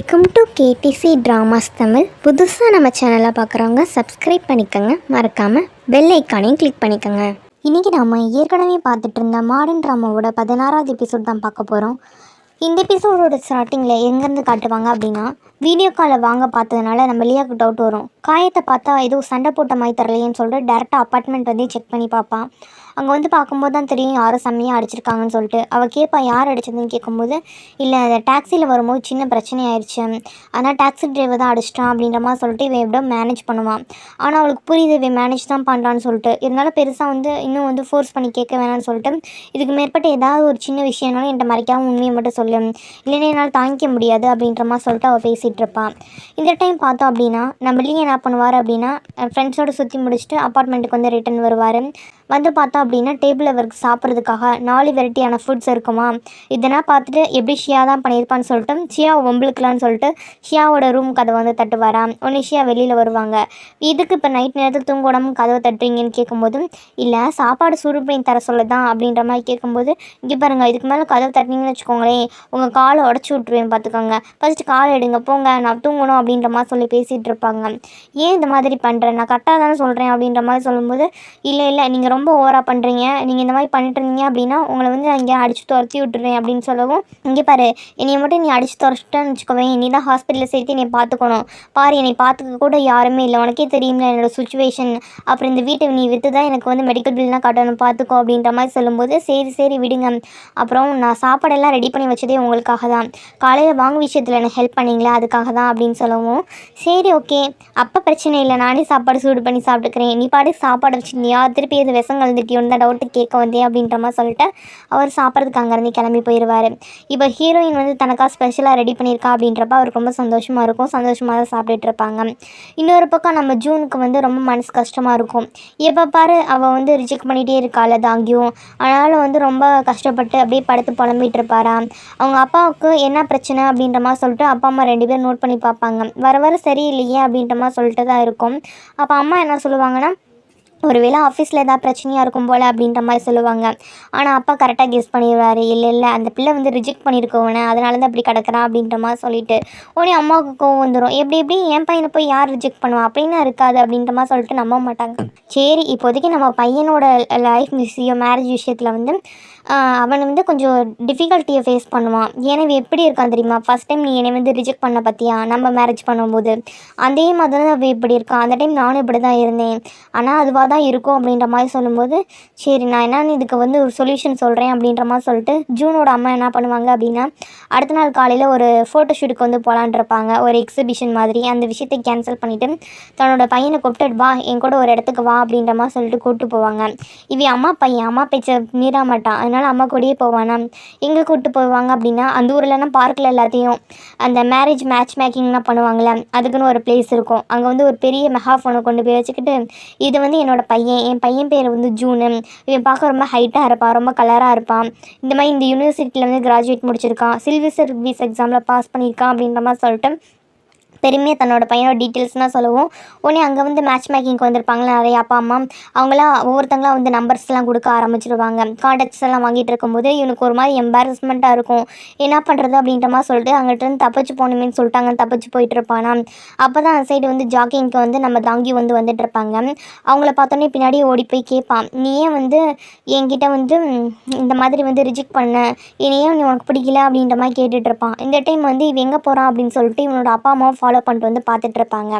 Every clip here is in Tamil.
Welcome to KTC dramas Tamil. புதுசாக நம்ம சேனலை பார்க்குறவங்க சப்ஸ்கிரைப் பண்ணிக்கோங்க, மறக்காமல் பெல் ஐக்கானையும் கிளிக் பண்ணிக்கோங்க. இன்றைக்கி நம்ம ஏற்கனவே பார்த்துட்டு இருந்த மாடர்ன் ட்ராமாவோட 16வது எபிசோட் தான் பார்க்க போகிறோம். இந்த எபிசோடோட ஸ்டார்டிங்கில் எங்கேருந்து காட்டுவாங்க அப்படின்னா, வீடியோ காலை வாங்க பார்த்ததுனால நம்ம லியாவுக்கு டவுட் வரும். காயத்தை பார்த்தா ஏதோ சண்டை போட்ட மாதிரி தரலையேன்னு சொல்லிட்டு டேரெக்டாக அப்பார்ட்மெண்ட் வந்து செக் பண்ணி பார்ப்பான். அங்கே வந்து பார்க்கும்போது தான் தெரியும் யாரும் செம்மையாக அடிச்சிருக்காங்கன்னு சொல்லிட்டு. அவள் கேட்பா யார் அடிச்சதுன்னு கேட்கும்போது, இல்லை அந்த டாக்ஸியில் வரும்போது சின்ன பிரச்சனை ஆயிடுச்சு, ஆனால் டாக்ஸி டிரைவர் தான் அடிச்சிட்டான் அப்படின்ற மாதிரி சொல்லிட்டு இவன் எப்படியோ மேனேஜ் பண்ணுவான். ஆனால் அவளுக்கு புரியுது இவன் மேனேஜ் தான் பண்ணுறான்னு சொல்லிட்டு. இருந்தாலும் பெருசாக வந்து இன்னும் வந்து ஃபோர்ஸ் பண்ணி கேட்க வேணாம்னு சொல்லிட்டு, இதுக்கு மேற்பட்ட ஏதாவது ஒரு சின்ன விஷயம்னாலும் என்கிட்ட மறைக்காமல் உண்மையை மட்டும் சொல்லு, இல்லைன்னா என்னால் தாங்கிக்க முடியாது அப்படின்ற மாதிரி சொல்லிட்டு அவள் பேசிகிட்டு இருப்பான். இந்த டைம் பார்த்தோம் அப்படின்னா நம்மளையும் என்ன பண்ணுவார் அப்படின்னா, ஃப்ரெண்ட்ஸோடு சுற்றி முடிச்சுட்டு அப்பார்ட்மெண்ட்டுக்கு வந்து ரிட்டன் வருவார். வந்து பார்த்தோம் அப்படின்னா டேபிளில் அவருக்கு சாப்பிட்றதுக்காக 4 வெரைட்டியான ஃபுட்ஸ் இருக்குமா. இதெல்லாம் பார்த்துட்டு எப்படி ஷியா தான் பண்ணியிருப்பான்னு சொல்லிட்டு ஷியாவை வம்புலுக்கலான்னு சொல்லிட்டு ஷியாவோட ரூம் கதவை வந்து தட்டுவாராம். ஒன்று ஷியா வெளியில் வருவாங்க. இதுக்கு இப்போ நைட் நேரத்தில் தூங்கக்கூடாமல் கதவை தட்டுறீங்கன்னு கேட்கும்போது, இல்லை சாப்பாடு சூடு பண்ணி தர சொல்லதான் அப்படின்ற மாதிரி கேட்கும்போது, இங்கே பாருங்கள் இதுக்கு மேலே கதவை தட்டினீங்கன்னு வச்சுக்கோங்களேன், உங்கள் காலை உடச்சி விட்ருவேன் பார்த்துக்கோங்க, ஃபஸ்ட்டு காலை எடுங்க போங்க, நான் தூங்கணும் அப்படின்ற மாதிரி சொல்லி பேசிகிட்டு இருப்பாங்க. ஏன் இந்த மாதிரி பண்ணுறேன், நான் கரெக்டாக தானே சொல்கிறேன் அப்படின்ற மாதிரி சொல்லும்போது, இல்லை நீங்கள் ரொம்ப ஓவராக பண்ணுறீங்க, நீங்கள் இந்த மாதிரி பண்ணிட்டு இருந்தீங்க அப்படின்னா உங்களை வந்து நான் இங்கே அடித்து துரத்தி விட்டுறேன் அப்படின்னு சொல்லவும், இங்கே பாரு என்னை மட்டும் நீ அடித்து துரச்சிட்டேன்னு வச்சுக்கோவேன், நீ தான் ஹாஸ்பிட்டலில் சேர்த்து என்னை பார்த்துக்கணும், பாரு என்னை பார்த்துக்க கூட யாருமே இல்லை, உனக்கே தெரியும்ல என்னோடய சுச்சுவேஷன், அப்புறம் இந்த வீட்டை நீ விற்று தான் எனக்கு வந்து மெடிக்கல் பில்லாம் கட்டணும் பார்த்துக்கோ அப்படின்ற மாதிரி சொல்லும்போது, சரி விடுங்க, அப்புறம் நான் சாப்பாடெல்லாம் ரெடி பண்ணி வச்சதே உங்களுக்காக தான், காலையில் வாங்க விஷயத்தில் எனக்கு ஹெல்ப் பண்ணிங்களா அதுக்காக தான் அப்படின்னு சொல்லவும், சரி ஓகே அப்போ பிரச்சனை இல்லை, நானே சாப்பாடு சூடு பண்ணி சாப்பிட்டுக்கிறேன், நீ பாடு சாப்பாடு வச்சுருந்தியா திருப்பி எது விஷம் கலந்துட்டியோன்னு தான் டவுட்டு கேட்க வந்தேன் அப்படின்ற மாதிரி சொல்லிட்டு அவர் சாப்பிட்றதுக்கு அங்கேருந்து கிளம்பி போயிடுவார். இப்போ ஹீரோயின் வந்து தனக்காக ஸ்பெஷலாக ரெடி பண்ணியிருக்கா அப்படின்றப்ப அவருக்கு ரொம்ப சந்தோஷமாக இருக்கும். சந்தோஷமாக தான் சாப்பிட்டுட்டு இருப்பாங்க. இன்னொரு பக்கம் நம்ம ஜூனுக்கு வந்து ரொம்ப மனசு கஷ்டமாக இருக்கும். எப்போ பாரு அவள் வந்து ரிஜெக்ட் பண்ணிகிட்டே இருக்காள் தாங்கியும். அதனால் வந்து ரொம்ப கஷ்டப்பட்டு அப்படியே படுத்து புலம்பிகிட்டு இருப்பாராம். அவங்க அப்பாவுக்கு என்ன பிரச்சனை அப்படின்ற மாதிரி சொல்லிட்டு அப்பா அம்மா 2 பேரும் நோட் பண்ணி பார்ப்பாங்க. வர சரியில்லையே அப்படின்ற மாதிரி சொல்லிட்டு தான் இருக்கும். அப்போ அம்மா என்ன சொல்லுவாங்கன்னா, ஒருவேளை ஆஃபீஸில் ஏதாவது பிரச்சனையாக இருக்கும் போல் அப்படின்ற மாதிரி சொல்லுவாங்க. ஆனால் அப்பா கரெக்டாக கெஸ் பண்ணிடுவார். இல்லை அந்த பிள்ளை வந்து ரிஜெக்ட் பண்ணியிருக்கவனே அதனால தான் அப்படி கிடக்கிறான் அப்படின்ற மாதிரி சொல்லிட்டு உடனே அம்மாவுக்கு கோவம் வந்துடும். எப்படி என் பையனை போய் யார் ரிஜெக்ட் பண்ணுவா அப்படின்னா இருக்காது அப்படின்ற மாதிரி சொல்லிட்டு நம்ப மாட்டாங்க. சரி இப்போதைக்கு நம்ம பையனோட லைஃப் விஷயம் மேரேஜ் விஷயத்தில் வந்து அவன் வந்து கொஞ்சம் டிஃபிகல்ட்டியை ஃபேஸ் பண்ணுவான். ஏன்னா எப்படி இருக்கான் தெரியுமா, ஃபஸ்ட் டைம் நீ என்னை வந்து ரிஜெக்ட் பண்ண பார்த்தியா நம்ம மேரேஜ் பண்ணும்போது, அதே மாதிரி தான் அவன் இப்படி இருக்கான். அந்த டைம் நானும் இப்படி தான் இருந்தேன், ஆனால் அதுவாக தான் இருக்கும் அப்படின்ற மாதிரி சொல்லும்போது, சரி நான் என்னன்னு இதுக்கு வந்து ஒரு சொல்யூஷன் சொல்கிறேன் அப்படின்ற மாதிரி சொல்லிட்டு ஜூனோட அம்மா என்ன பண்ணுவாங்க அப்படின்னா, அடுத்த நாள் காலையில் ஒரு ஃபோட்டோ ஷூட்டுக்கு வந்து போகலான் இருப்பாங்க, ஒரு எக்ஸிபிஷன் மாதிரி. அந்த விஷயத்தை கேன்சல் பண்ணிவிட்டு தன்னோட பையனை கூப்பிட்டு வா என் கூட ஒரு இடத்துக்கு வா அப்படின்ற மாதிரி சொல்லிட்டு கூப்பிட்டு போவாங்க. இவன் அம்மா பேச்சை மீற மாட்டான், அதனால் அம்மா கூடயே போவானா. எங்கே கூப்பிட்டு போவாங்க அப்படின்னா, அந்த ஊரில்னா பார்க்கில் எல்லாத்தையும் அந்த மேரேஜ் மேட்ச் மேக்கிங்லாம் பண்ணுவாங்கள்ல, அதுக்குன்னு ஒரு பிளேஸ் இருக்கும். அங்கே வந்து ஒரு பெரிய மெகாஃபோனை கொண்டு போய் வச்சுக்கிட்டு, இது வந்து என்னோடய என் பையன் பேர் வந்து ஜூனு, இவன் பார்க்க ரொம்ப ஹைட்டாக இருப்பான், ரொம்ப கலராக இருப்பான், இந்த மாதிரி இந்த யூனிவர்சிட்டியில் வந்து கிராஜுவேட் முடிச்சிருக்கான், சிவில் சர்வீஸ் எக்ஸாமில் பாஸ் பண்ணியிருக்கான் அப்படின்ற மாதிரி சொல்லிட்டு பெருமையாக தன்னோட பையனோட டீட்டெயில்ஸ்னால் சொல்லவும், உடனே அங்கே வந்து மேட்ச் மேக்கிங்க்கு வந்திருப்பாங்களே நிறைய அப்பா அம்மா, அவங்களாம் ஒவ்வொருத்தங்களாம் வந்து நம்பர்ஸ்லாம் கொடுக்க ஆரம்பிச்சிருவாங்க. கான்டாக்ட்ஸ் எல்லாம் வாங்கிட்டு இருக்கும்போது இவனுக்கு ஒரு மாதிரி எம்பாரஸ்மெண்ட்டாக இருக்கும். என்ன பண்ணுறது அப்படின்ற மாதிரி சொல்லிட்டு அங்கிட்டிருந்து தப்பிச்சு போகணுமேனு சொல்லிட்டு அங்கே தப்பிச்சு போயிட்டு இருப்பானா. அப்போ தான் அந்த சைடு வந்து ஜாக்கிங்க்கு வந்து நம்ம தாங்கி வந்து வந்துட்டு இருப்பாங்க. அவங்கள பார்த்தோன்னே பின்னாடி ஓடி போய் கேட்பான், நீ ஏன் வந்து என்கிட்ட வந்து இந்த மாதிரி வந்து ரிஜெக்ட் பண்ண, ஏன் நீ உனக்கு பிடிக்கல அப்படின்ற மாதிரி கேட்டுட்டு இருப்பான். இந்த டைம் வந்து இவன் எங்கே போகிறான் அப்படின்னு சொல்லிட்டு இவனோட அப்பா அம்மாவும் ஃபாலோ பண்ணிட்டு வந்து பார்த்துட்டு இருப்பாங்க.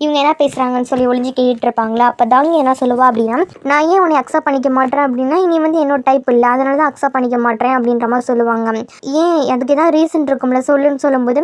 இவங்க என்ன பேசுகிறாங்கன்னு சொல்லி ஒளிஞ்சு கேட்டுட்டு இருப்பாங்களா. அப்போ தாங்கி என்ன சொல்லுவா அப்படின்னா, நான் ஏன் உன்னை அக்செப்ட் பண்ணிக்க மாட்டேன் அப்படின்னா, இனி வந்து என்னோட டைப் இல்லை, அதனால தான் அக்செப்ட் பண்ணிக்க மாட்டேன் அப்படின்ற மாதிரி சொல்லுவாங்க. ஏன் அதுக்கு ஏதாவது ரீசன் இருக்கும்ல சொல்லுன்னு சொல்லும்போது,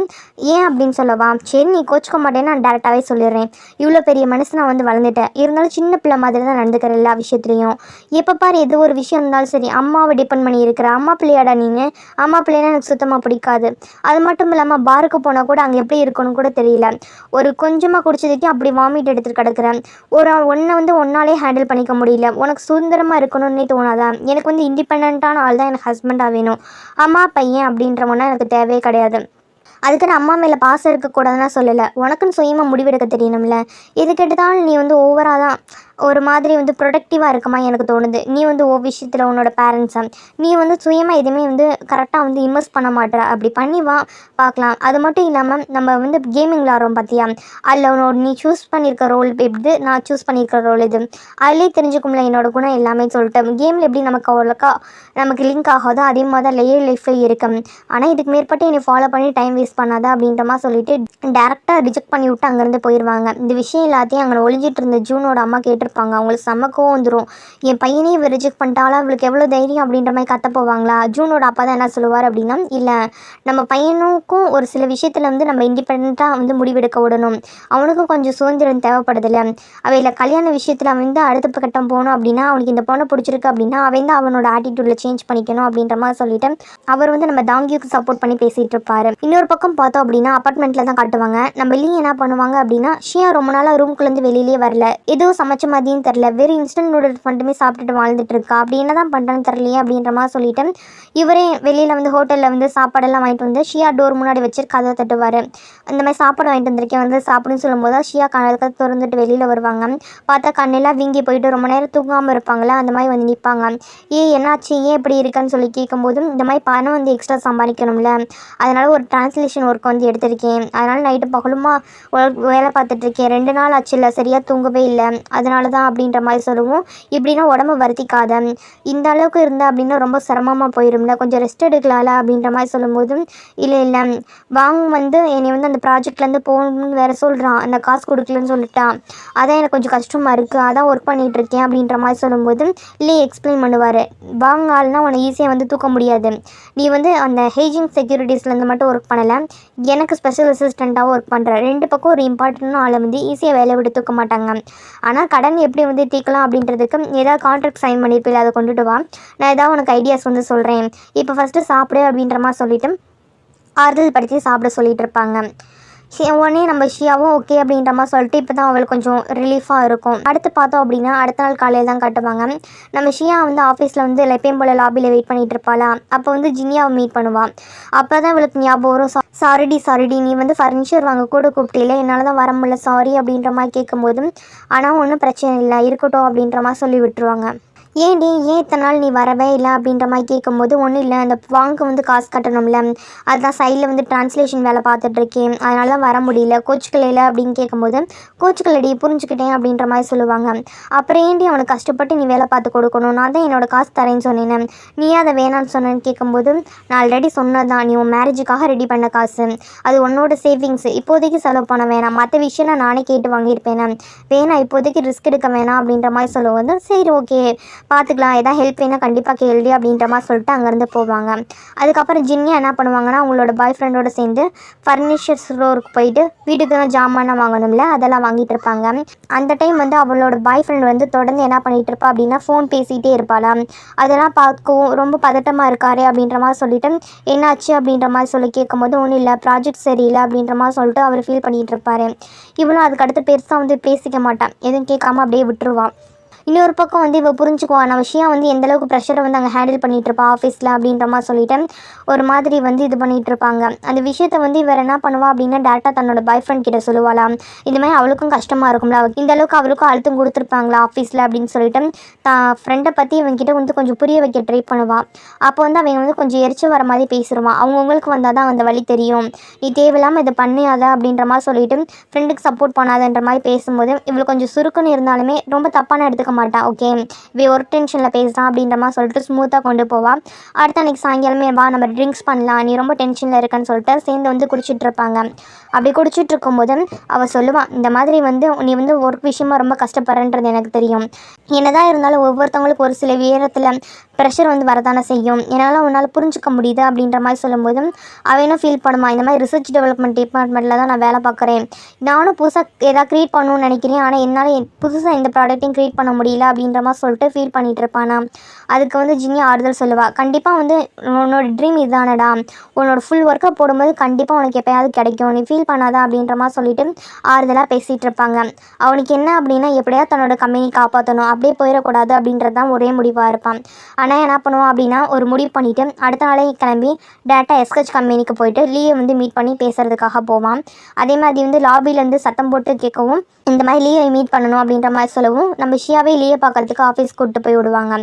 ஏன் அப்படின்னு சொல்லவா, சரி நீ கோச்சிக்க மாட்டேன்னு நான் டேரெக்டாகவே சொல்லிடுறேன், இவ்வளோ பெரிய மனசு நான் வந்து வளர்ந்துட்டேன், இருந்தாலும் சின்ன பிள்ளை மாதிரி தான் நடந்துக்கிறேன் எல்லா விஷயத்துலையும், எப்போ பாரு எது ஒரு விஷயம் இருந்தாலும் சரி அம்மாவை டிபெண்ட் பண்ணி இருக்கிற, அம்மா பிள்ளையாடா நீனு, அம்மா பிள்ளைன்னா எனக்கு சுத்தமாக பிடிக்காது, அது மட்டும் இல்லாமல் பாருக்கு போனால் கூட அங்கே எப்படி இருக்கணும் கூட தெரியல, ஒரு கொஞ்சமாக குடிச்சதுக்கே அப்படி வாமிட் எடுத்துகிட்டு கிடக்குறேன், ஒன்றை வந்து ஒன்னாலே ஹேண்டில் பண்ணிக்க முடியல, உனக்கு சுதந்திரமாக இருக்கணும்னே தோணாதான், எனக்கு வந்து இண்டிபெண்ட்டான ஆள் தான் எனக்கு ஹஸ்பண்டாக வேணும், அம்மா பையன் அப்படின்றவொன்னா எனக்கு தேவையே கிடையாது, அதுக்குன்னு அம்மா மேலே பாசம் இருக்கக்கூடாதுன்னா சொல்லலை, உனக்குன்னு சுயமாக முடிவெடுக்க தெரியணும்ல, எது கெடுத்தாலும் நீ வந்து ஓவராக தான் ஒரு மாதிரி வந்து ப்ரொடக்டிவாக இருக்குமா எனக்கு தோணுது. நீ வந்து விஷயத்தில் உன்னோட பேரண்ட்ஸை நீ வந்து சுயமாக எதுவுமே வந்து கரெக்டாக வந்து இன்வெஸ்ட் பண்ண மாட்டேற. அப்படி பண்ணி வா பார்க்கலாம். அது மட்டும் இல்லாமல் நம்ம வந்து கேமிங் விளாட்றோம் பார்த்தியா, அதில் உன்னோட நீ சூஸ் பண்ணியிருக்க ரோல் எப்படி, நான் சூஸ் பண்ணியிருக்க ரோல் இது, அதிலே தெரிஞ்சுக்கும்ல என்னோட குணம் எல்லாமே சொல்லிட்டு. கேமில் எப்படி நமக்கு அவ்வளோக்கா நமக்கு லிங்க் ஆகாதோ அதே மாதிரி தான் ரியல் லைஃப்பில் இருக்குது. ஆனால் இதுக்கு மேற்பட்டு என்னை ஃபாலோ பண்ணி டைம் வேஸ்ட் பண்ணாத அப்படின்ற மாதிரி சொல்லிட்டு டேரெக்டாக ரிஜெக்ட் பண்ணி விட்டு அங்கேருந்து போயிடுவாங்க. இந்த விஷயம் எல்லாத்தையும் அங்கே ஒளிஞ்சிட்டு இருந்த ஜூனோட அம்மா கேட்டிருப்பாங்க. அவங்களுக்கு செம்மக்கவும் வந்துடும். என் பையனையும் இவ ரிஜெக்ட் பண்ணிட்டாலும் அவளுக்கு எவ்வளோ தைரியம் அப்படின்ற மாதிரி கத்த போவாங்களா. ஜூனோட அப்பா தான் என்ன சொல்லுவார் அப்படின்னா, இல்லை நம்ம பையனுக்கும் ஒரு சில விஷயத்தில் வந்து நம்ம இண்டிபெண்ட்டாக வந்து முடிவெடுக்க விடணும். அவனுக்கும் கொஞ்சம் சுதந்திரம் தேவைப்படுதில்ல. அவையில் கல்யாண விஷயத்தில் அவன் வந்து அடுத்த கட்டம் போகணும் அப்படின்னா, அவனுக்கு இந்த பொண்ணை பிடிச்சிருக்கு அப்படின்னா அவன் வந்து அவனோட ஆட்டிடியூடில் சேஞ்ச் பண்ணிக்கணும் அப்படின்ற மாதிரி சொல்லிட்டு அவர் வந்து நம்ம தாங்கியுக்கு சப்போர்ட் பண்ணி பேசிகிட்டு இருப்பார். இன்னொரு பக்கம் பார்த்தோம் அப்படின்னா அப்பார்ட்மெண்ட்டில் தான் காட்டுவாங்க. நம்ம லீ என்ன பண்ணுவாங்க அப்படின்னா, ஷியா ரொம்ப நாளாக ரூம்குள்ளேருந்து வெளியிலே வரல. எதுவும் சமைச்ச மாதிரியும் தெரில, வெறும் இன்ஸ்டன்ட் நூடுல்ஸ் மட்டுமே சாப்பிட்டுட்டு வாழ்ந்துட்டு இருக்கா. அப்படி என்ன தான் பண்ணுறான்னு தெரியலையே அப்படின்ற மாதிரி சொல்லிட்டு இவரே வெளியில் வந்து ஹோட்டலில் வந்து சாப்பாடெல்லாம் வாங்கிட்டு வந்து ஷியா டோர் முன்னாடி வச்சு கதை தட்டுவார். இந்த மாதிரி சாப்பாடு வாங்கிட்டு வந்திருக்கேன் வந்து சாப்பிடுன்னு சொல்லும்போது ஷியா கதை திறந்துட்டு வெளியில் வருவாங்க. பார்த்தா கண்ணெல்லாம் வீங்கி போயிட்டு ரொம்ப நேரம் தூங்காமல் இருப்பாங்களா, அந்த மாதிரி வந்து நிற்பாங்க. என்னாச்சு, ஏன் இப்படி இருக்குன்னு சொல்லி கேட்கும்போது, இந்த மாதிரி பணம் வந்து எக்ஸ்ட்ரா சம்பாதிக்கணும்ல, அதனால் ஒரு டிரான்ஸ்லேஷன் ஒர்க் வந்து எடுத்திருக்கேன், அதனால் நைட்டு பகலுமா வேலை பார்த்துட்ருக்கேன், 2 நாள் ஆச்சு இல்லை, சரியாக தூங்கவே இல்லை, அதனால தான் அப்படின்ற மாதிரி சொல்லுவோம். இப்படின்னா உடம்பு வருத்திக்காத, இந்த அளவுக்கு இருந்தால் அப்படின்னா ரொம்ப சிரமமாக போயிடும்ல, கொஞ்சம் ரெஸ்ட் எடுக்கலாம்ல அப்படின்ற மாதிரி சொல்லும்போது, இல்லை வாங்க வந்து என்னை வந்து அந்த ப்ராஜெக்ட்லேருந்து போகணுன்னு வேறு சொல்கிறான், அந்த காசு கொடுக்கலன்னு சொல்லிட்டான், அதான் எனக்கு கொஞ்சம் கஷ்டமாக இருக்குது, அதான் ஒர்க் பண்ணிகிட்ருக்கேன் அப்படின்ற மாதிரி சொல்லும்போது இல்லை எக்ஸ்பிளைன் பண்ணுவார். வாங்க ஆள்னா உன்னை ஈஸியாக வந்து தூக்க முடியாது, நீ வந்து அந்த ஹேஜிங் செக்யூரிட்டிஸ்லேருந்து மட்டும் ஒர்க் பண்ணலை, எனக்கு ஸ்பெஷல் அசிஸ்டண்ட்டாகவும் ஒர்க் பண்ணுற, 2 பக்கம் ஒரு இம்பார்ட்டன்ட் ஆளை வந்து ஈஸியாக வேலை விட்டு தூக்க மாட்டாங்க. ஆனால் கடன் எப்படி வந்து தீர்க்கலாம் அப்படின்றதுக்கு ஏதாவது கான்ட்ராக்ட் சைன் பண்ணியிருப்பில்ல, அதை கொண்டுட்டு வா, நான் ஏதாவது உனக்கு ஐடியாஸ் வந்து சொல்கிறேன், இப்போ ஃபஸ்ட்டு சாப்பிடு அப்படின்ற மாதிரி சொல்லிவிட்டு ஆறுதல் படுத்தி சாப்பிட சொல்லிகிட்டு இருப்பாங்க. உடனே நம்ம ஷியாவும் ஓகே அப்படின்ற மாதிரி சொல்லிட்டு இப்போ தான் அவளுக்கு கொஞ்சம் ரிலீஃபாக இருக்கும். அடுத்து பார்த்தோம் அப்படின்னா அடுத்த நாள் காலையில் தான் காட்டுவாங்க. நம்ம ஷியா வந்து ஆஃபீஸில் வந்து எப்பயும் போல் லாபியில் வெயிட் பண்ணிகிட்டு இருப்பாளா, அப்போ வந்து ஜினியாவை மீட் பண்ணுவாள். அப்போ தான் இவளுக்கு ஞாபகம் வரும், சாரிடி நீ வந்து ஃபர்னிச்சர் வாங்க கூட கூப்பிட்டில்ல, என்னால் தான் வர முடியல சாரி அப்படின்ற மாதிரி கேட்கும்போது, ஆனால் ஒன்றும் பிரச்சனை இல்லை இருக்கட்டும் அப்படின்ற மாதிரி சொல்லி விட்டுருவாங்க. ஏன் இத்தனை நாள் நீ வரவே இல்லை அப்படின்ற மாதிரி கேட்கும்போது, ஒன்றும் இல்லை அந்த வாங்க வந்து காசு கட்டணும்ல, அதுதான் சைடில் வந்து டிரான்ஸ்லேஷன் வேலை பார்த்துட்ருக்கேன், அதனால தான் வர முடியல, கோச்சுக்கலையில் அப்படின்னு கேட்கும்போது, கோச்சுக்கலடி புரிஞ்சுக்கிட்டேன் அப்படின்ற மாதிரி சொல்லுவாங்க. அப்புறம் ஏன்டி அவனுக்கு கஷ்டப்பட்டு நீ வேலை பார்த்து கொடுக்கணும், நான் தான் என்னோடய காசு தரேன்னு சொன்னேன், நீ அதை வேணான்னு சொன்னேன்னு கேட்கும்போது, நான் ஆல்ரெடி சொன்னதான், நீ உன் மேரேஜுக்காக ரெடி பண்ண காசு, அது உன்னோட சேவிங்ஸ், இப்போதைக்கு செலவு பண்ண வேணாம், மற்ற விஷயம் நானே கேட்டு வாங்கியிருப்பேன், வேணாம் இப்போதைக்கு ரிஸ்க் எடுக்க வேணாம் அப்படின்ற மாதிரி சொல்லும்போது, சரி ஓகே பார்த்துக்கலாம், எதாவது ஹெல்ப் வேணால் கண்டிப்பாக கேள்வி அப்படின்ற மாதிரி சொல்லிட்டு அங்கேருந்து போவாங்க. அதுக்கப்புறம் ஜின்னியா என்ன பண்ணுவாங்கன்னா, அவங்களோட பாய் ஃப்ரெண்டோடு சேர்ந்து ஃபர்னிச்சர் ஸ்டோருக்கு போயிட்டு வீட்டுக்கு தான் ஜாமான் வாங்கணும்ல, அதெல்லாம் வாங்கிட்டு இருப்பாங்க. அந்த டைம் வந்து அவளோட பாய் ஃப்ரெண்ட் வந்து தொடர்ந்து என்ன பண்ணிகிட்டு இருப்பா அப்படின்னா ஃபோன் பேசிகிட்டே இருப்பாளா. அதெல்லாம் பார்க்கவும் ரொம்ப பதட்டமாக இருக்காரு அப்படின்ற மாதிரி சொல்லிட்டு என்னாச்சு அப்படின்ற மாதிரி சொல்லி கேட்கும்போது, ஒன்றும் இல்லை ப்ராஜெக்ட் சரியில்லை அப்படின்ற மாதிரி சொல்லிட்டு அவர் ஃபீல் பண்ணிகிட்டு இருப்பார். இவளும் அதுக்கடுத்து பெருசாக வந்து பேசிக்க மாட்டான், எதுவும் கேட்காம அப்படியே விட்டுருவான். இன்னொரு பக்கம் வந்து இவள் புரிஞ்சுக்குவான் விஷயம் வந்து எந்தளவுக்கு ப்ரெஷரை வந்து அங்கே ஹேண்டில் பண்ணிகிட்ருப்பா ஆஃபீஸில் அப்படின்ற மாதிரி சொல்லிவிட்டு ஒரு மாதிரி வந்து இது பண்ணிகிட்ருப்பாங்க. அந்த விஷயத்தை வந்து இவர் என்ன பண்ணுவா அப்படின்னா டேரெக்டாக தன்னோட பாய் ஃப்ரெண்ட் கிட்ட சொல்லுவாளாம். இது மாதிரி அவளுக்கும் கஷ்டமாக இருக்கும்ல, இந்தளவுக்கு அவளுக்கும் அழுத்தம் கொடுத்துருப்பாங்களா ஆஃபீஸில் அப்படின்னு சொல்லிட்டு தான் ஃப்ரெண்டை பற்றி இவங்ககிட்ட வந்து கொஞ்சம் புரிய வைக்க ட்ரை பண்ணுவாள். அப்போ வந்து அவங்க வந்து கொஞ்சம் எரிச்சு வர மாதிரி பேசிடுவான். அவங்கவுங்களுக்கு வந்தால் தான் அந்த வழி தெரியும், நீ தேவையில்லாமல் இதை பண்ணியாத அப்படின்ற மாதிரி சொல்லிவிட்டு ஃப்ரெண்டுக்கு சப்போர்ட் பண்ணாதன்ற மாதிரி பேசும்போது இவளுக்கு கொஞ்சம் சுருக்குன்னு இருந்தாலுமே ரொம்ப தப்பான எடுத்துக்க மாட்டான். ஓகே இவ ஒரு டென்ஷனில் பேசுகிறான் அப்படின்ற மாதிரி சொல்லிட்டு ஸ்மூத்தாக கொண்டு போவாள். அடுத்த அன்றைக்கி சாயங்காலமே வா நம்ம ட்ரிங்க்ஸ் பண்ணலாம், நீ ரொம்ப டென்ஷனில் இருக்கன்னு சொல்லிட்டு சேர்ந்து வந்து குடிச்சிட்டு இருப்பாங்க. அப்படி குடிச்சிட்டு இருக்கும்போது அவள் சொல்லுவான், இந்த மாதிரி வந்து நீ வந்து ஒர்க் விஷயமா ரொம்ப கஷ்டப்படுறன்றது எனக்கு தெரியும், என்னதான் இருந்தாலும் ஒவ்வொருத்தவங்களுக்கு ஒரு சில நேரத்தில் ப்ரெஷர் வந்து வரதானே செய்யும், என்னால் உன்னால் புரிஞ்சிக்க முடியுது அப்படின்ற மாதிரி சொல்லும்போது அவனும் ஃபீல் பண்ணுவான். இந்த மாதிரி ரிசர்ச் டெவலப்மெண்ட் டிபார்ட்மெண்ட்டில் தான் நான் வேலை பார்க்குறேன், நானும் புதுசாக ஏதாவது க்ரியேட் பண்ணணும்னு நினைக்கிறேன், ஆனால் என்னால் புதுசாக இந்த ப்ராடக்ட்டையும் க்ரியேட் பண்ண முடியல அப்படின்ற மாதிரி சொல்லிட்டு ஃபீல் பண்ணிகிட்டு இருப்பானா. அதுக்கு வந்து ஜின்னி ஆறுதல் சொல்லுவாள், கண்டிப்பாக வந்து உன்னோட ட்ரீம் இதுதானடா, உன்னோட ஃபுல் ஒர்க்கை போடும்போது கண்டிப்பாக உனக்கு எப்போயாவது கிடைக்கும், நீ ஃபீல் பண்ணாதா அப்படின்ற மாதிரி சொல்லிட்டு ஆறுதலாக பேசிகிட்டு இருப்பாங்க. அவனுக்கு என்ன அப்படின்னா எப்படியா தன்னோட கம்பெனி காப்பாற்றணும், அப்படியே போயிடக்கூடாது அப்படின்றது தான் ஒரே முடிவாக இருப்பான். ஆனால் என்ன பண்ணுவான் அப்படின்னா ஒரு முடிவு பண்ணிவிட்டு அடுத்த நாளே கிளம்பி டேரெக்டாக எஸ்கச் கம்பெனிக்கு போயிட்டு லீயை வந்து மீட் பண்ணி பேசுகிறதுக்காக போவான். அதே மாதிரி வந்து லாபிலேருந்து சத்தம் போட்டு கேட்கவும் இந்த மாதிரி லீயை மீட் பண்ணணும் அப்படின்ற மாதிரி சொல்லவும் நம்ம ஷியாவே லீயை பார்க்கறதுக்கு ஆஃபீஸ் கூப்பிட்டு போய் விடுவாங்க.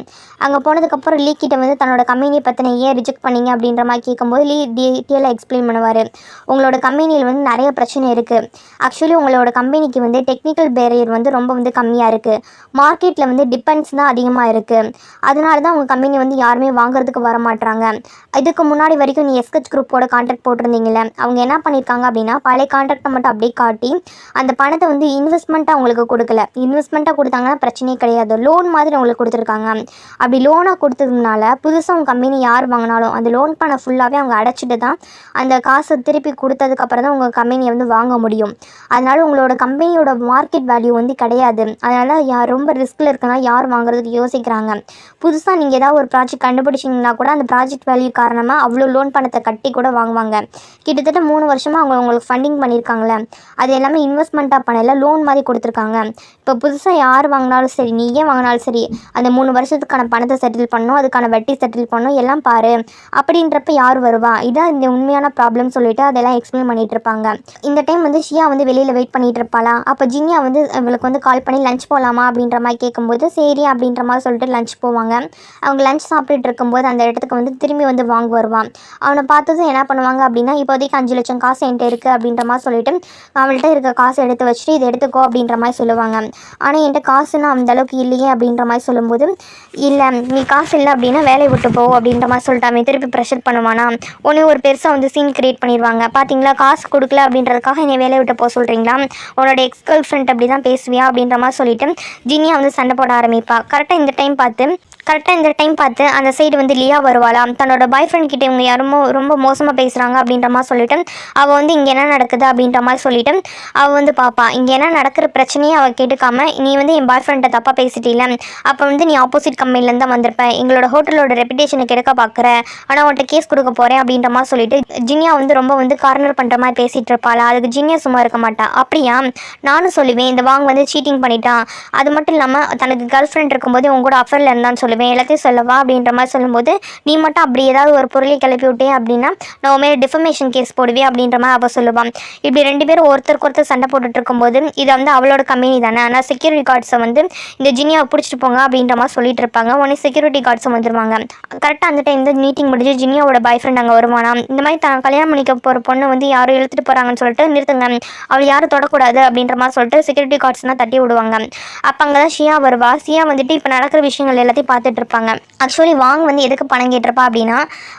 அங்கே போனதுக்கப்புறம் லீ கிட்ட வந்து தன்னோட கம்பெனியை பற்றின ஏன் ரிஜெக்ட் பண்ணீங்க அப்படின்ற மாதிரி கேட்கும்போது லீ டீட்டெயிலாக எக்ஸ்பிளைன் பண்ணுவார். உங்களோட கம்பெனியில் வந்து நிறைய பிரச்சனை இருக்குது. ஆக்சுவலி உங்களோட கம்பெனிக்கு வந்து டெக்னிக்கல் பேரியர் வந்து ரொம்ப வந்து கம்மியாக இருக்குது. மார்க்கெட்டில் வந்து டிபெண்ட்ஸ் தான் அதிகமாக இருக்குது. அதனால தான் உங்கள் கம்பெனி வந்து யாருமே வாங்குறதுக்கு வர மாட்டாங்க. இதுக்கு முன்னாடி வரைக்கும் நீ எஸ்கச் குரூப்போட கான்ட்ராக்ட் போட்டிருந்தீங்களே, அவங்க என்ன பண்ணியிருக்காங்க அப்படின்னா பழைய கான்ட்ராக்டை மட்டும் அப்படியே காட்டி அந்த பணத்தை வந்து இன்வெஸ்ட்மெண்ட்டாக உங்களுக்கு கொடுக்கல. இன்வெஸ்ட்மெண்ட்டாக கொடுத்தாங்கன்னா பிரச்சனையே கிடையாது, லோன் மாதிரி உங்களுக்கு கொடுத்துருக்காங்க. அப்படி லோனாக கொடுத்ததுனால புதுசாக உங்கள் கம்பெனி யார் வாங்கினாலும் அந்த லோன் பணம் ஃபுல்லாகவே அவங்க அடைச்சிட்டு தான் அந்த காசை திருப்பி கொடுத்ததுக்கப்புறம் தான் உங்கள் கம்பெனியை வந்து வாங்க முடியும். அதனால் உங்களோட கம்பெனியோட மார்க்கெட் வேல்யூ வந்து கிடையாது. அதனால் ரொம்ப ரிஸ்கில் இருக்குன்னா யார் வாங்குறதுக்கு யோசிக்கிறாங்க. புதுசாக நீங்கள் ஏதாவது ஒரு ப்ராஜெக்ட் கண்டுபிடிச்சிங்கன்னா கூட அந்த ப்ராஜெக்ட் வேல்யூ காரணமாக அவ்வளோ லோன் பணத்தை கட்டி கூட வாங்குவாங்க. கிட்டத்தட்ட 3 வருஷமாக அவங்க உங்களுக்கு ஃபண்டிங் பண்ணியிருக்காங்களே, அது எல்லாமே இன்வெஸ்ட்மெண்ட்டாக பண்ணல, லோன் மாதிரி கொடுத்துருக்காங்க. இப்போ புதுசாக யார் வாங்கினாலும் சரி, நீயே வாங்கினாலும் சரி, அந்த 3 வருஷத்துக்கான பணத்தை செட்டில் பண்ணணும், அதுக்கான வட்டி செட்டில் பண்ணணும், எல்லாம் பாரு அப்படின்றப்ப யார் வருவா, இதான் இந்த உண்மையான ப்ராப்ளம் சொல்லிட்டு அதெல்லாம் எக்ஸ்பிளைன் பண்ணிட்டு இருப்பாங்க. இந்த டைம் வந்து ஷியா வந்து வெளியில் வெயிட் பண்ணிட்டு இருப்பாளா. அப்போ ஜின்யா வந்து இவளுக்கு வந்து கால் பண்ணி லஞ்ச் போகலாமா அப்படின்ற மாதிரி கேட்கும்போது சரி அப்படின்ற மாதிரி சொல்லிட்டு லஞ்ச் போவாங்க. அவங்க லஞ்ச் சாப்பிட்டுட்டு இருக்கும்போது அந்த இடத்துக்கு வந்து திரும்பி வந்து வாங்க வருவான். அவனை பார்த்ததும் என்ன பண்ணுவாங்க அப்படின்னா இப்போதைக்கு 5 லட்சம் காசு என்கிட்ட இருக்குது அப்படின்ற மாதிரி சொல்லிட்டு அவள்கிட்ட இருக்க காசை எடுத்து வச்சுட்டு இதை எடுத்துக்கோ அப்படின்ற மாதிரி சொல்லுவாங்க. ஆனால் என்கிட்ட காசுன்னா அந்தளவுக்கு இல்லையே அப்படின்ற மாதிரி சொல்லும்போது இல்லை நீ காசு இல்லை அப்படின்னா வேலையை விட்டு போ அப்படின்ற மாதிரி சொல்லிட்டாமே திருப்பி ப்ரெஷர் பண்ணுவானா. உடனே ஒரு பெருசாக வந்து சீன் கிரியேட் பண்ணிடுவாங்க. பார்த்தீங்களா, காசு கொடுக்கல அப்படின்றதுக்காக என்னை வேலையை விட்டு போக சொல்கிறீங்களா, உன்னோட எக்ஸ் கேர்ள் ஃப்ரெண்ட் அப்படி தான் பேசுவியா அப்படின்ற மாதிரி சொல்லிட்டு ஜினியா வந்து சண்டை போட ஆரம்பிப்பா. கரெக்டாக இந்த டைம் பார்த்து அந்த சைடு வந்து லியா வருவாளாம். தன்னோட பாய் ஃப்ரெண்ட் கிட்டே இவங்க யாரும் ரொம்ப மோசமாக பேசுகிறாங்க அப்படின்ற மாதிரி சொல்லிட்டு அவள் வந்து இங்கே என்ன நடக்குது அப்படின்ற மாதிரி சொல்லிட்டு அவள் வந்து பாப்பா. இங்கே என்ன நடக்கிற பிரச்சனையை அவள் கேட்டுக்காம நீ வந்து என் பாய் ஃப்ரெண்டை தப்பாக பேசிட்டில, அப்போ வந்து நீ ஆப்போசிட் கம்பெனிலேருந்து தான் வந்திருப்ப, எங்களோட ஹோட்டலோட ரெப்புடேஷனை கெடுக்க பார்க்குற, ஆனால் உன்ட்ட கேஸ் கொடுக்க போகிறேன் அப்படின்ற மாதிரி சொல்லிட்டு ஜின்யா வந்து ரொம்ப வந்து கார்னர் பண்ணுற மாதிரி பேசிகிட்டு இருப்பாளா. அதுக்கு ஜின்யா சும்மா இருக்க மாட்டா. அப்படியா, நானும் சொல்லுவேன் இந்த வாங்க வந்து சீட்டிங் பண்ணிட்டான், அது மட்டும் இல்லாமல் தனக்கு கேர்ள் ஃப்ரெண்ட் இருக்கும்போது உங்க கூட அஃபரில் இருந்தான்னு சொல்லுவேன், எல்லாத்தையும் சொல்லவா அப்படின்ற மாதிரி சொல்லும்போது நீ மட்டும் அப்படி ஏதாவது ஒரு பொருளை கிளப்பி விட்டேன் அப்படின்னா நான் உண்மையில டிஃபமேஷன் கேஸ் போடுவேன் அப்படின்ற மாதிரி அவள் சொல்லுவான். இப்படி 2 பேரும் ஒருத்தருக்கு ஒருத்தர் சண்டை போட்டுட்டு இருக்கும்போது இது வந்து அவளோட கம்பெனி தானே, ஆனால் செக்யூரிட்டி கார்ட்ஸை வந்து இந்த ஜினியாவை பிடிச்சிட்டு போங்க அப்படின்ற மாதிரி சொல்லிட்டு இருப்பாங்க. உடனே செக்யூரிட்டி கார்ட்ஸும் வந்துருவாங்க. கரெக்டாக அந்த டைம் தான் மீட்டிங் முடிஞ்சு ஜினியாவோட பாய் ஃப்ரெண்ட் அங்கே வருவானா. இந்த மாதிரி தான் கல்யாணம் பண்ணிக்க போகிற பொண்ணு வந்து யாரும் இழுத்துட்டு போகிறாங்கன்னு சொல்லிட்டு நிறுத்துங்க, அவள் யாரும் தொடக்கூடாது அப்படின்ற மாதிரி சொல்லிட்டு செக்யூரிட்டி கார்ட்ஸ்லாம் தட்டி விடுவாங்க. அப்போ அங்கே தான் ஷியா வருவா. ஷியா வந்துட்டு இப்போ நடக்கிற விஷயங்கள் எல்லாத்தையும் பார்த்துட்டு இருப்பாங்க. ஆக்சுவலி வாங்க வந்து எதுக்கு பணம் கேட்டிருப்பா அப்படின்னா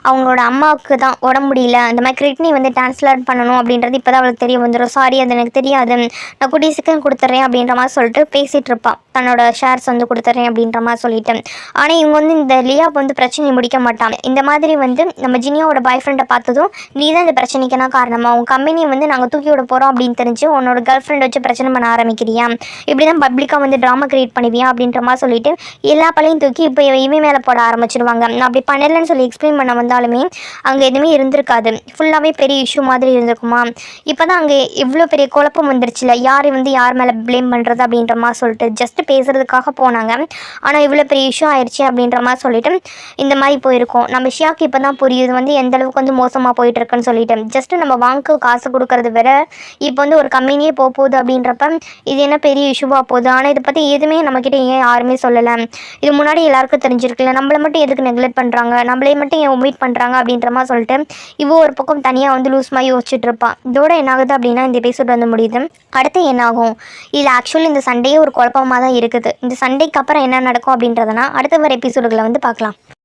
அவங்களோட அம்மாவுக்கு தான் உடம்பு முடியல, இந்த மாதிரி கிட்னி வந்து டிரான்ஸ்ஃபர் பண்ணணும் அப்படின்றது இப்போ தான் அவளுக்கு தெரிய வந்துடும். சாரி அது எனக்கு தெரியாது, நான் கூடிய சீக்கிரம் கொடுத்துட்றேன் அப்படின்ற மாதிரி சொல்லிட்டு பேசிகிட்டு இருப்பாள். தன்னோட ஷேர்ஸ் வந்து கொடுத்துட்றேன் அப்படின்ற மாதிரி சொல்லிட்டு. ஆனால் இவங்க வந்து இந்த லியாவுக்கு வந்து பிரச்சனையை முடிக்க மாட்டாங்க. இந்த மாதிரி வந்து நம்ம ஜினியாவோட பாய் ஃப்ரெண்டை பார்த்ததும் நீ தான் இந்த பிரச்சனைக்குனா காரணமாக, உங்கள் கம்பெனியை வந்து நாங்கள் தூக்கி விட போகிறோம் அப்படின்னு தெரிஞ்சு உன்னோட கேர்ள் ஃப்ரெண்ட் வச்சு பிரச்சனை பண்ண ஆரம்பிக்கிறியா, இப்படி தான் பப்ளிக்காக வந்து ட்ராமா கிரியேட் பண்ணுவியா அப்படின்ற மாதிரி சொல்லிட்டு எல்லா பழையும் தூக்கி இப்போ இவன் மேலே போட ஆரம்பிச்சிருவாங்க. நான் அப்படி பண்ணலன்னு சொல்லி எக்ஸ்பிளைன் பண்ண வந்தாலுமே அங்கே எதுவுமே இருந்திருக்காது, ஃபுல்லாகவே பெரிய இஷ்யூ மாதிரி இருந்திருக்குமா. இப்போ தான் அங்கே இவ்வளோ பெரிய குழப்பம் வந்துருச்சுல, யார் வந்து யார் மேலே ப்ளேம் பண்ணுறது அப்படின்ற மாதிரி சொல்லிட்டு ஜஸ்ட் பேசுகிறதுக்காக போனாங்க. ஆனால் இவ்வளோ பெரிய இஷ்யூ ஆயிடுச்சு அப்படின்ற மாதிரி சொல்லிட்டு இந்த மாதிரி போயிருக்கோம். நம்ம ஷியாவுக்கு இப்போ தான் புரியுது வந்து எந்த அளவுக்கு வந்து மோசமாக போயிட்டுருக்குன்னு சொல்லிட்டு. ஜஸ்ட்டு நம்ம வாங்க காசு கொடுக்கறது வேற, இப்போ வந்து ஒரு கம்பெனியே போகுது அப்படின்றப்ப இது என்ன பெரிய இஷ்யூவாக போகுது. ஆனால் இதை பற்றி எதுவுமே நம்மக்கிட்ட ஏன் யாருமே சொல்லலை, இது முன்னாடி எல்லாருக்கும் தெரிஞ்சிருக்குல்ல, நம்மளை மட்டும் எதுக்கு நெக்லெக்ட் பண்ணுறாங்க, நம்மளே மட்டும் ஏன் ஒமிட் பண்ணுறாங்க அப்படின்ற மாதிரி சொல்லிட்டு இவோ ஒரு பக்கம் தனியாக வந்து லூஸ் மாதிரி யோசிச்சுட்டு இருப்பான். இதோட என்ன ஆகுது அப்படின்னா இந்த எபிசோட் வந்து முடியுது. அடுத்து என்னாகும், இது ஆக்சுவலி இந்த சண்டையே ஒரு குழப்பமாக தான் இருக்குது. இந்த சண்டைக்கு அப்புறம் என்ன நடக்கும் அப்படின்றதுனா அடுத்த வர எபிசோடுகளை வந்து பார்க்கலாம்.